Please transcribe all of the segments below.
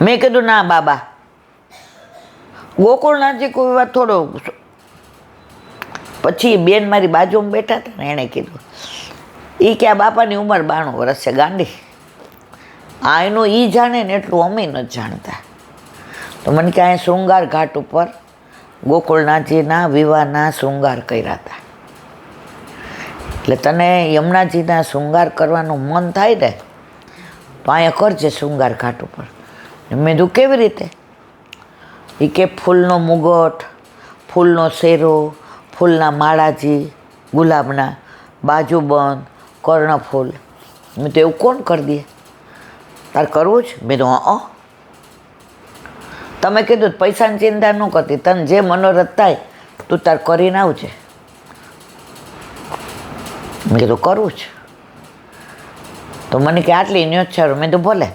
મેં કીધું ના બાબા, ગોકુળનાથજી કોઈ વાત થોડો. પછી બેન મારી બાજુમાં બેઠા હતા ને, એણે કીધું એ કે આ બાપાની ઉંમર 92 વર્ષ છે ગાંડી. આ એનું એ જાણે ને એટલું અમે નથી જાણતા. તો મને કે અહીંયા શૃંગાર ઘાટ ઉપર ગોકુળનાથજીના વિવાહના શૃંગાર કર્યા હતા. એટલે તને યમુનાજીના શૃંગાર કરવાનું મન થાય ને તો અહીંયા કરજે શૃંગાર ઘાટ ઉપર. મેં કીધું કેવી રીતે? એ કે ફૂલનો મુગટ, ફૂલનો શેરો, ફૂલના માળાજી, ગુલાબના બાજુબંધ, કર્ણફૂલ. મેં તો એવું કોણ કરી દે? તારે કરવું જ? મેં તો તમે કીધું પૈસાની ચિંતા ન કરતી, તને જે મનોરથ થાય તું તાર કરીને આવજે. મેં કીધું કરવું જ. તો મને કે આટલી ન્યોછારો. મેં તો ભલે.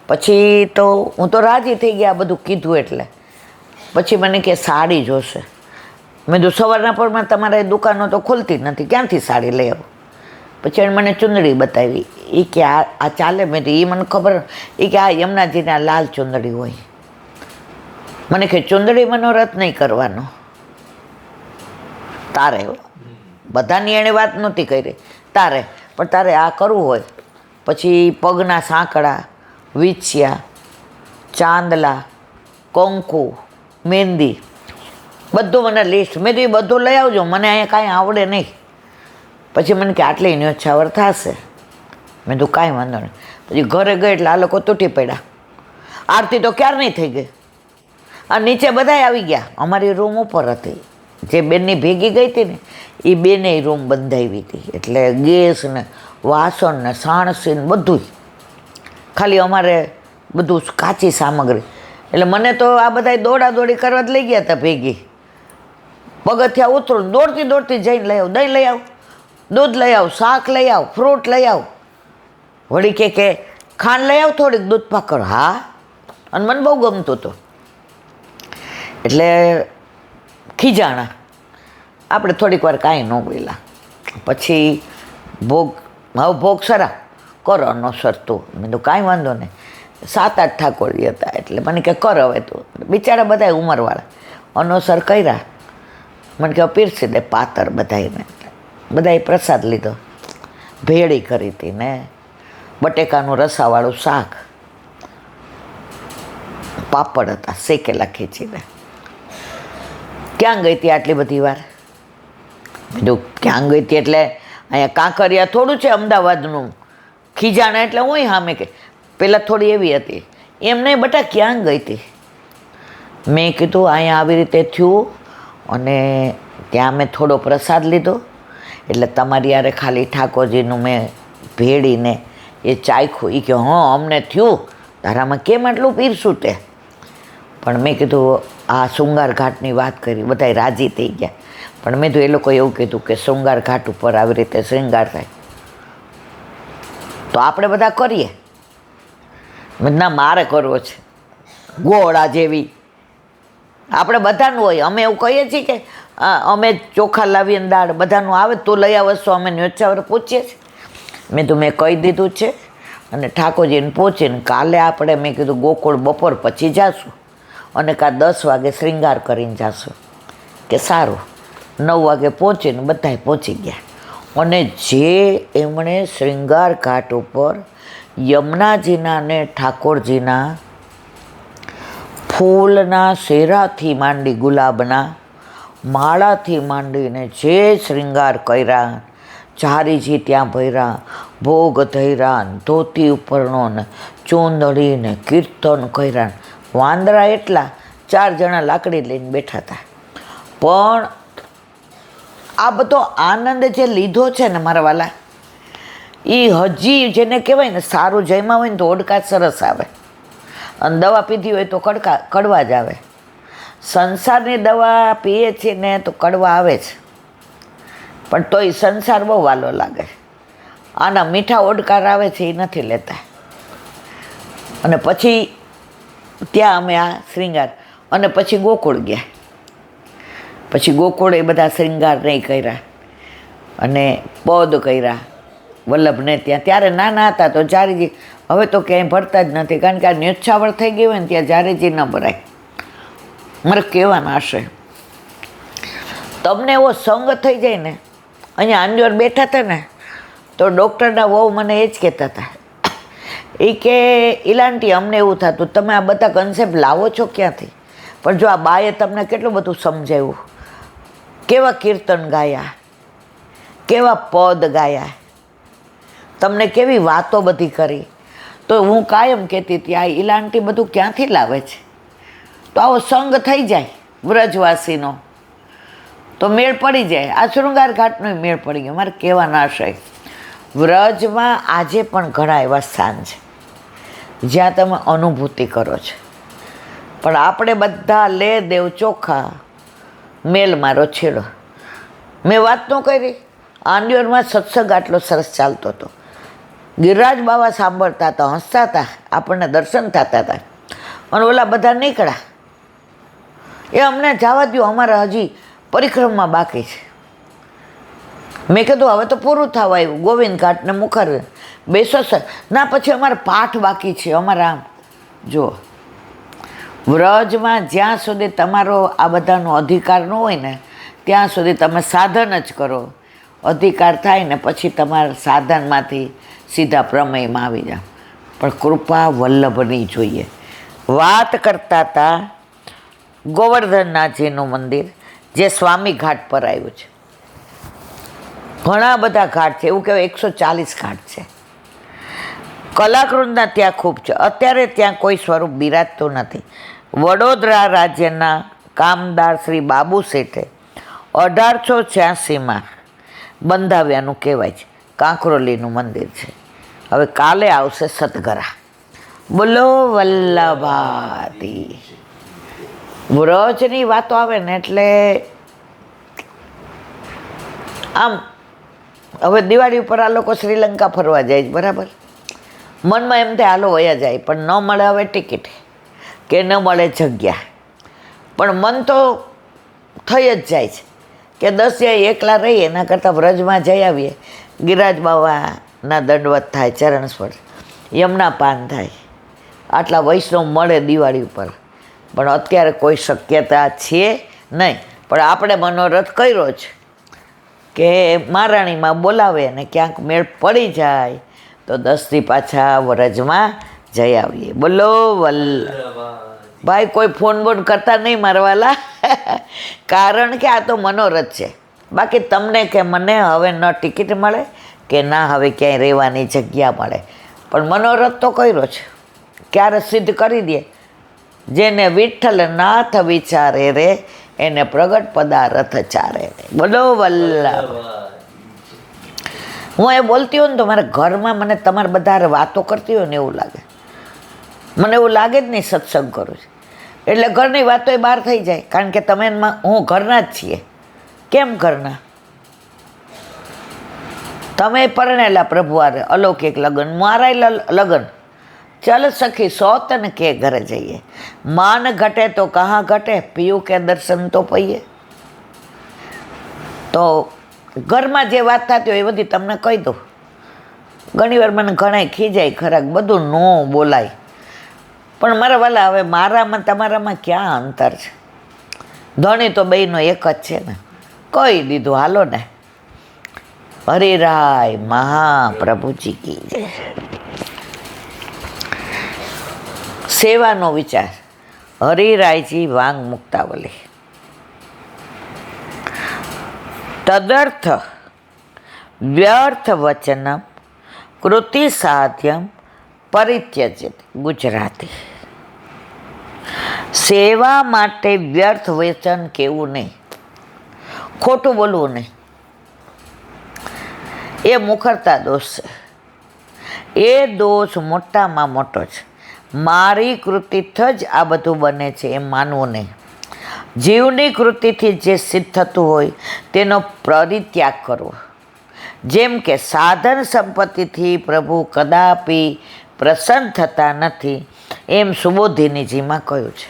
પછી તો હું તો રાજી થઈ ગયા બધું કીધું એટલે. પછી મને કે સાડી જોશે. મેં તો સવારના પરમાં તમારે દુકાનો તો ખુલતી જ નથી, ક્યાંથી સાડી લઈ આવું? પછી એણે મને ચુંદડી બતાવી. એ કે આ ચાલે? મેં તો એ મને ખબર. એ કે આ યમુનાજીના લાલ ચુંદડી હોય. મને કે ચુંદડી મનોરથ નહીં કરવાનો તારે. બધાની એણે વાત નહોતી કરી તારે, પણ તારે આ કરવું હોય. પછી પગના સાંકળા, વીંછિયા, ચાંદલા, કંકુ, મહેંદી, બધું મને લિસ્ટ. મેં તો એ બધું લઈ આવજો, મને અહીંયા કાંઈ આવડે નહીં. પછી મને કે આટલી ન્યોછાવર થશે. મેં તો કાંઈ વાંધો નહીં. પછી ઘરે ગઈ એટલે આ લોકો તૂટી પડ્યા. આરતી તો ક્યારે નહીં થઈ ગઈ. આ નીચે બધાય આવી ગયા. અમારી રૂમ ઉપર હતી, જે બેનની ભેગી ગઈ હતી ને એ બેને રૂમ બંધાવી હતી. એટલે ગેસ ને વાસણ ને સાણસી ને બધું ખાલી અમારે બધું કાચી સામગ્રી. એટલે મને તો આ બધા દોડાદોડી કરવા જ લઈ ગયા હતા ભેગી. પગથિયા ઉતરું, દોડતી દોડતી જઈને લઈ આવ, દહીં લઈ આવ, દૂધ લઈ આવ, શાક લઈ આવ, ફ્રૂટ લઈ આવ. વળી કે ખાંડ લઈ આવ થોડીક, દૂધ પાકડ. હા, અને મને બહુ ગમતું હતું. એટલે ખીજાણા. આપણે થોડીક વાર કાંઈ ન બોલ્યા. પછી ભોગ સરા કરો અનોસરતું. મેં તો કાંઈ વાંધો નહીં. 7-8 ઠાકોરજી હતા એટલે મને કે કર હવે તું. બિચારા બધા ઉંમરવાળા અનોસર કર્યા. મને કે પીરસી દે પાતર બધાને. બધાએ પ્રસાદ લીધો. ભેળી કરી હતી ને બટેકાનું રસાવાળું શાક, પાપડ હતા શેકેલા ખીચીને. ક્યાં ગઈ હતી આટલી બધી વાર? કીધું ક્યાં ગઈ હતી એટલે અહીંયા કાંકરિયા થોડું છે અમદાવાદનું. ખીજાણા એટલે હું સામે કે પહેલાં થોડી એવી હતી. એમ નહીં બટા ક્યાં ગઈ હતી? મેં કીધું અહીંયા આવી રીતે થયું અને ત્યાં મેં થોડો પ્રસાદ લીધો. એટલે તમારી યારે ખાલી ઠાકોરજીનું મેં ભેળીને એ ચાખ્યું. એ કે અમને થયું તારામાં કેમ આટલું પીરશું તે? પણ મેં કીધું આ શૃંગાર ઘાટની વાત કરી, બધા રાજી થઈ ગયા. પણ મેં તો એ લોકો એવું કીધું કે શૃંગાર ઘાટ ઉપર આવી રીતે શૃંગાર થાય તો આપણે બધા કરીએ. ના, મારે કરવો છે ગોળા જેવી. આપણે બધાનું હોય. અમે એવું કહીએ છીએ કે અમે ચોખા લાવીએ દાળ બધાનું આવે તો લઈ આવશો. અમે ન્યોછાવર પૂછીએ છીએ. મેં કહી દીધું છે. અને ઠાકોરજીને પહોંચીને કાલે આપણે મેં કીધું ગોકુળ બપોર પછી જાશું અને કાં 10 વાગે શૃંગાર કરીને જાશું. કે સારું. 9 વાગે પહોંચીને બધાય પહોંચી ગયા. અને જે એમણે શૃંગાર ઘાટ ઉપર યમુનાજીના ને ઠાકોરજીના ફૂલના શેરાથી માંડી, ગુલાબના માળાથી માંડીને જે શૃંગાર કર્યા, ચારીજી ત્યાં ભર્યા, ભોગ ધર્યા, ધોતી ઉપરનો ને ચૂંદડી ને કીર્તન કર્યા. વાંદરા એટલા 4 જણા લાકડી લઈને બેઠા હતા. પણ આ બધો આનંદ જે લીધો છે ને મારા વાલા, એ હજી જેને કહેવાય ને સારું જમ્યા હોય ને તો ઓડકા સરસ આવે, અને દવા પીધી હોય તો કડવા જ આવે. સંસારની દવા પીએ છીએ ને તો કડવા આવે છે, પણ તોય સંસાર બહુ વાલો લાગે. આના મીઠા ઓડકાર આવે છે એ નથી લેતા. અને પછી ત્યાં અમે આ શૃંગાર અને પછી ગોકુળ ગયા. પછી ગોકુળે બધા શૃંગાર નહીં કર્યા અને પદ કર્યા વલ્લભને ત્યાં. ત્યારે નાના હતા તો ચારીજી હવે તો ક્યાંય ભરતા જ નથી, કારણ કે આ ન્યોછાવર થઈ ગઈ હોય ને ત્યાં જારેજી ન ભરાય. મારે કહેવાના આશય, તમને એવો સંગ થઈ જાય ને. અહીંયા આંજોર બેઠા હતા ને તો ડૉક્ટરના વહુ મને એ જ કહેતા હતા, એ કે ઇલાંટી અમને એવું થતું તમે આ બધા કન્સેપ્ટ લાવો છો ક્યાંથી? પણ જો આ બાએ તમને કેટલું બધું સમજાવ્યું, કેવા કીર્તન ગાયા, કેવા પદ ગાયા, તમને કેવી વાતો બધી કરી. તો હું કાયમ કહેતી હતી આ ઇલાંટી બધું ક્યાંથી લાવે છે? તો આવો સંગ થઈ જાય વ્રજવાસીનો તો મેળ પડી જાય. આ શૃંગાર ઘાટનો મેળ પડી ગયો. મારે કહેવાના આશય, વ્રજમાં આજે પણ ઘણા એવા સ્થાન છે જ્યાં તમે અનુભૂતિ કરો છો. પણ આપણે બધા લે દેવ ચોખા, મેલ મારો છેડો. મેં વાત ન કરી, આંડિયોરમાં સત્સંગ આટલો સરસ ચાલતો હતો. ગિરિરાજ બાબા સાંભળતા હતા, હસતા હતા, આપણને દર્શન થતા હતા. અને ઓલા બધા નીકળ્યા, એ અમને જવા દો, અમારે હજી પરિક્રમા બાકી છે. મેં કીધું હવે તો પૂરું થવા આવ્યું, ગોવિંદ ઘાટને મુખર બેસો સર. ના પછી અમારે પાઠ બાકી છે અમારા. આમ જુઓ, વ્રજમાં જ્યાં સુધી તમારો આ બધાનો અધિકાર ન હોય ને ત્યાં સુધી તમે સાધન જ કરો. અધિકાર થાય ને પછી તમારા સાધનમાંથી સીધા પ્રમેયમાં આવી જાઓ. પણ કૃપા વલ્લભની જોઈએ. વાત કરતા હતા ગોવર્ધનનાથજીનું મંદિર જે સ્વામી ઘાટ પર આવ્યું છે. ઘણા બધા ઘાટ છે, એવું કહેવાય 140 ઘાટ છે. કલાકૃંદના ત્યાં ખૂબ છે. અત્યારે ત્યાં કોઈ સ્વરૂપ બિરાજતું નથી. વડોદરા રાજ્યના કામદાર શ્રી બાબુ શેઠે 1886માં બંધાવ્યાનું કહેવાય છે. કાંકરોલીનું મંદિર છે. હવે કાલે આવશે સતગરા. બોલો વલ્લભાતી. વ્રજની વાતો આવે ને એટલે આમ હવે દિવાળી ઉપર આ લોકો શ્રીલંકા ફરવા જાય છે, બરાબર. મનમાં એમ થાય હાલો વયા જાય, પણ ન મળે હવે ટિકિટ કે ન મળે જગ્યા. પણ મન તો થઈ જ જાય છે કે 10 જાય એકલા રહીએ એના કરતાં વ્રજમાં જઈ આવીએ. ગિરિરાજ બાવાના દંડવત થાય, ચરણ સ્પર્શ, યમુના પાન થાય, આટલા વૈષ્ણવ મળે દિવાળી ઉપર. પણ અત્યારે કોઈ શક્યતા છે નહીં. પણ આપણે મનોરથ કર્યો છે કે મહારાણીમાં બોલાવે ને ક્યાંક મેળ પડી જાય તો 10 પાછા વ્રજમાં જઈ આવીએ. બોલો ભાઈ, કોઈ ફોન બોન કરતા નહીં મારવાલા. કારણ કે આ તો મનોરથ છે. બાકી તમને કે મને હવે ન ટિકિટ મળે કે ના હવે ક્યાંય રહેવાની જગ્યા મળે, પણ મનોરથ તો કર્યો છે. ક્યારે સિદ્ધ કરી દે. જેને વિઠ્ઠલ નાથ વિચારે રે એને પ્રગટ પદાર્થ ચારે રે. બોલો વલ્લભ. હું એ બોલતી હોય ને તો મારા ઘરમાં મને તમારે બધા વાતો કરતી હોય ને એવું લાગે. મને એવું લાગે જ નહીં સત્સંગ કરું છું એટલે ઘરની વાતો એ બહાર થઈ જાય. કારણ કે તમે હું ઘરના જ છીએ. કેમ ઘરના? તમે પરણેલા પ્રભુ આરે અલૌકિક લગ્ન, મારા લગ્ન. ચલ સખી સોતન કે ઘરે જઈએ, માન ઘટે તો કहाँ ઘટે, પીયું કે દર્શન તો પઈએ. તો ઘરમાં જે વાત થતી હોય એ બધી તમને કહી દઉં. ઘણીવાર મને ઘણાય ખીજાય ખરાક, બધું ન બોલાય. પણ મારા વાલા, હવે મારામાં તમારામાં ક્યાં અંતર છે? ધણી તો બેયનો એક જ છે ને. કહી દીધું, હાલો ને. હરિરાય મહાપ્રભુજી કી જય. સેવાનો વિચાર. હરિરાયજી વાંગ મુક્તાવલી. તદર્થ વ્યર્થ વચનમ કૃતિ સાધ્યમ પરિત્યજિત. ગુજરાતી. સેવા માટે વ્યર્થ વચન કહેવું નહીં, ખોટું બોલવું નહીં. એ મુખરતા દોષ છે. એ દોષ મોટામાં મોટો છે. મારી કૃતિથી જ આ બધું બને છે એમ માનવું નહીં. જીવની કૃતિથી જે સિદ્ધ થતું હોય તેનો પરિત્યાગ કરવો. જેમ કે સાધન સંપત્તિથી પ્રભુ કદાપી પ્રસન્ન થતા નથી એમ સુબોધિનીજીમાં કહ્યું છે.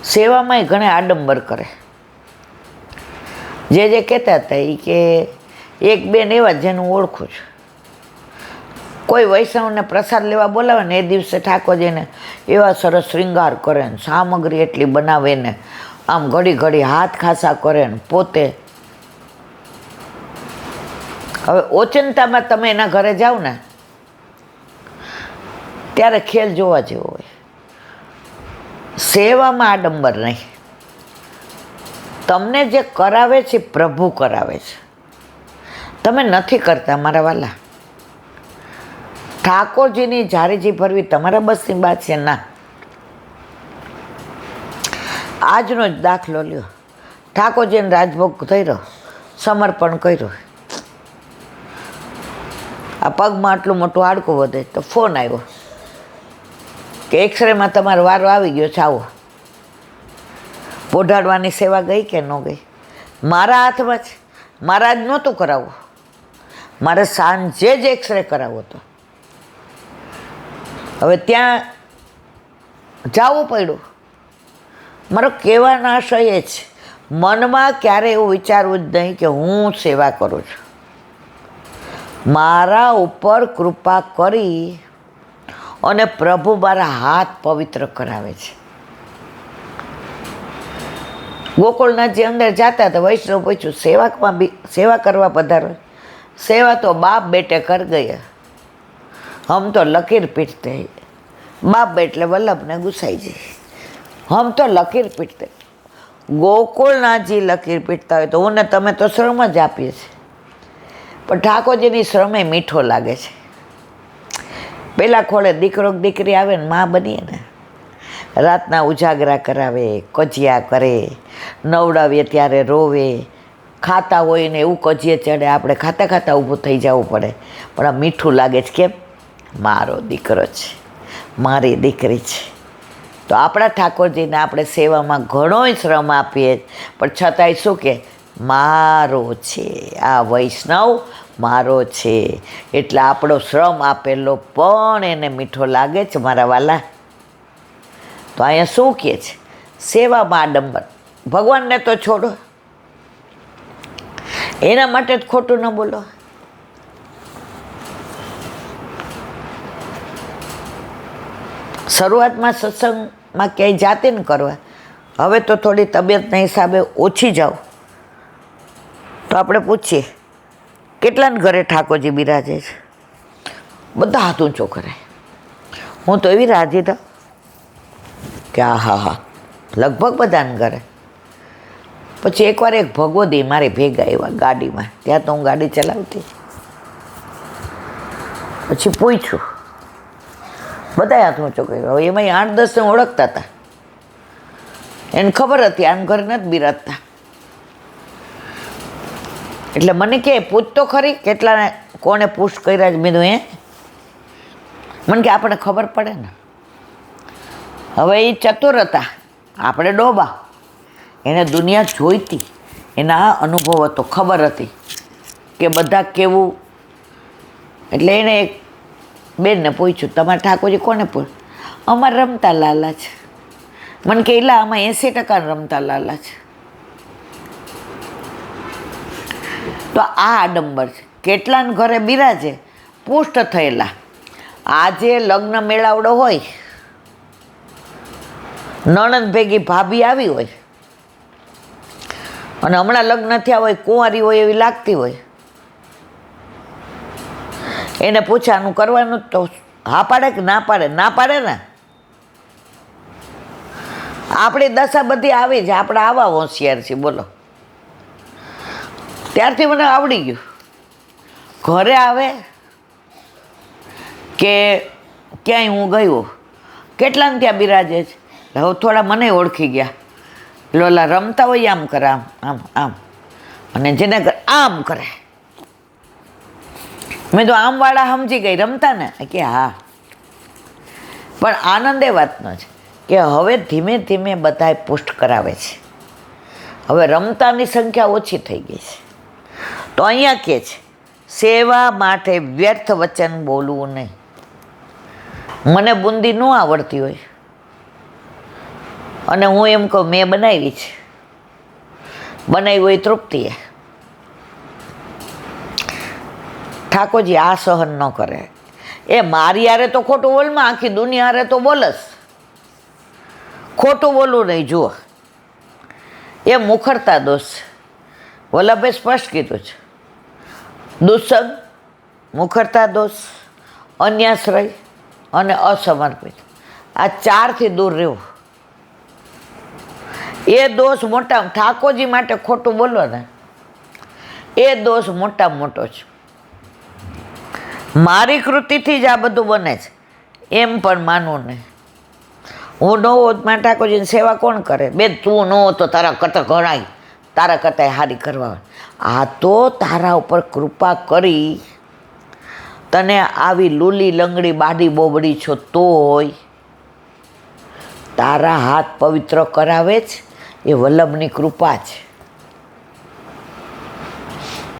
સેવામાં ઘણા આડંબર કરે. જે કહેતા હતા એ કે એક બેન એવા જેનું ઓળખું છું, કોઈ વૈષ્ણવને પ્રસાદ લેવા બોલાવે ને એ દિવસે ઠાકોરજીને એવા સરસ શૃંગાર કરે ને સામગ્રી એટલી બનાવે ને આમ ઘડી ઘડી હાથ ખાસા કરે ને પોતે. હવે ઓચિંતામાં તમે એના ઘરે જાઓ ને ત્યારે ખેલ જોવા જેવો હોય. સેવામાં આડંબર નહીં. તમને જે કરાવે છે પ્રભુ કરાવે છે, તમે નથી કરતા મારા વાલા. ઠાકોરજીની જારીજી ભરવી તમારા બસની વાત છે ના. આજનો જ દાખલો લ્યો, ઠાકોરજીને રાજભોગ થયો, સમર્પણ કર્યું, આ પગમાં આટલું મોટું હાડકું વધે તો ફોન આવ્યો કે એક્સરેમાં તમારો વારો આવી ગયો છે, આવો. પોઢાડવાની સેવા ગઈ કે ન ગઈ? મારા હાથમાં છે. મારા જ નહોતું કરાવવું, મારે સાંજે જ એક્સરે કરાવવો હતો. હવે ત્યાં જવું પડ્યું. મારો કહેવાનો આશય એ છે, મનમાં ક્યારે એવું વિચારવું જ નહીં કે હું સેવા કરું છું. મારા ઉપર કૃપા કરી અને પ્રભુ મારા હાથ પવિત્ર કરાવે છે. ગોકુળનાથજી અંદર જતા હતા, વૈષ્ણવ પૂછ્યું સેવા કરવા પધારો. સેવા તો બાપ બેટે કર ગયા, હમ તો લકીર પીટતે. બાપ એટલે વલ્લભને ગુસાઈજી, હમ તો લકીર પીટતે. ગોકુળનાથજી લકીર પીટતા હોય તો હું ને તમે તો શ્રમ જ આપીએ છીએ, પણ ઠાકોરજીની શ્રમે મીઠો લાગે છે. પેલા ખોળે દીકરો દીકરી આવે ને માં બનીએ ને, રાતના ઉજાગરા કરાવે, કજિયા કરે, નવડાવીએ ત્યારે રોવે, ખાતા હોય ને એવું કજીએ ચડે, આપણે ખાતા ખાતા ઊભું થઈ જવું પડે, પણ આ મીઠું લાગે છે. કેમ? મારો દીકરો છે, મારી દીકરી છે. તો આપણા ઠાકોરજીને આપણે સેવામાં ઘણોય શ્રમ આપીએ, પણ છતાંય શું કે મારો છે, આ વૈષ્ણવ મારો છે, એટલે આપણો શ્રમ આપેલો પણ એને મીઠો લાગે છે મારા વાલા. તો અહીંયા શું કહે છે? સેવામાં આડંબર. ભગવાનને તો છોડો, એના માટે જ ખોટું ન બોલો. શરૂઆતમાં સત્સંગમાં ક્યાંય જાતે ન કરવા, હવે તો થોડી તબિયતના હિસાબે ઓછી જાઓ તો આપણે પૂછીએ કેટલાને ઘરે ઠાકોરજી બિરાજે છે? બધા હાથ ઊંચો કરે. હું તો એવી રાજી થાઉં કે હા લગભગ બધાને ઘરે. પછી એકવાર એક ભગવદી મારી ભેગા આવ્યા ગાડીમાં, ત્યાં તો હું ગાડી ચલાવતી. પછી પૂછ્યું, બધા હાથ ઊંચો કર્યો. હવે એમાં 8-10 ઓળખતા હતા, એને ખબર હતી આને ઘરે નથી બિરાજતા. એટલે મને કહે પૂછ તો ખરી કેટલાને કોને પુશ કર્યા જ. મેં મને કે આપણે ખબર પડે ને. હવે એ ચતુર હતા, આપણે ડોબા. એને દુનિયા જોઈતી, એના અનુભવ હતો, ખબર હતી કે બધા કેવું. એટલે એણે એક બેનને પૂછ્યું, તમારા ઠાકોરજી કોને પૂછ? અમારે રમતા લાલા છે. મને કે એલા આમાં 80% રમતા લાલા છે. તો આ આડંબર છે. કેટલાને ઘરે બિરાજે પુષ્ટ થયેલા. આજે લગ્ન મેળાવડો હોય, નણંદ ભેગી ભાભી આવી હોય અને હમણાં લગ્ન થયા હોય, કુંવારી હોય એવી લાગતી હોય, એને પૂછાનું કરવાનું તો હા પાડે કે ના પાડે? ના પાડે ને. આપણી દશા બધી આવી છે, આપણે આવા હોશિયાર છીએ બોલો. ત્યારથી મને આવડી ગયું. ઘરે આવે કે ક્યાંય હું ગયો, કેટલાને ત્યાં બિરાજે છે. હવે થોડા મને ઓળખી ગયા. લોલા રમતા હોય આમ કરે, આમ આમ આમ, અને જેને આમ કરે. મેં તો આમવાળા સમજી ગઈ, રમતા ને કે હા. પણ આનંદ એ વાતનો છે કે હવે ધીમે ધીમે બધાએ પુષ્ટ કરાવે છે. હવે રમતાની સંખ્યા ઓછી થઈ ગઈ છે. તો અહીંયા કહે છે સેવા માટે વ્યર્થ વચન બોલવું નહીં. મને બુંદી ન આવડતી હોય અને હું એમ કહું મેં બનાવી છે, બનાવી હોય તૃપ્તિ. ઠાકોરજી આ સહન ન કરે. એ મારી હારે તો ખોટું બોલમાં, આખી દુનિયા હારે તો બોલસ. ખોટું બોલવું નહીં. જુઓ, એ મુખરતા દોષ છે. વલ્લભે સ્પષ્ટ કીધું છે. દુસ્સંગ, મુખરતા દોષ, અન્યાશ્રય અને અસમર્પિત, આ 4થી દૂર રહેવું. એ દોષ મોટા, ઠાકોરજી માટે ખોટું બોલો ને એ દોષ મોટામાં મોટો છે. મારી કૃતિથી જ આ બધું બને છે એમ પણ માનવું નહીં. હું ન હોત માં ઠાકોરજીની સેવા કોણ કરે? બેન તું ન હો તો તારા કરતાં ઘણાય, તારા કરતાં હારી કરવા. આ તો તારા ઉપર કૃપા કરી તને આવી લૂલી લંગડી બાડી બોબડી છો તોય તારા હાથ પવિત્ર કરાવે જ એ વલ્લભની કૃપા છે.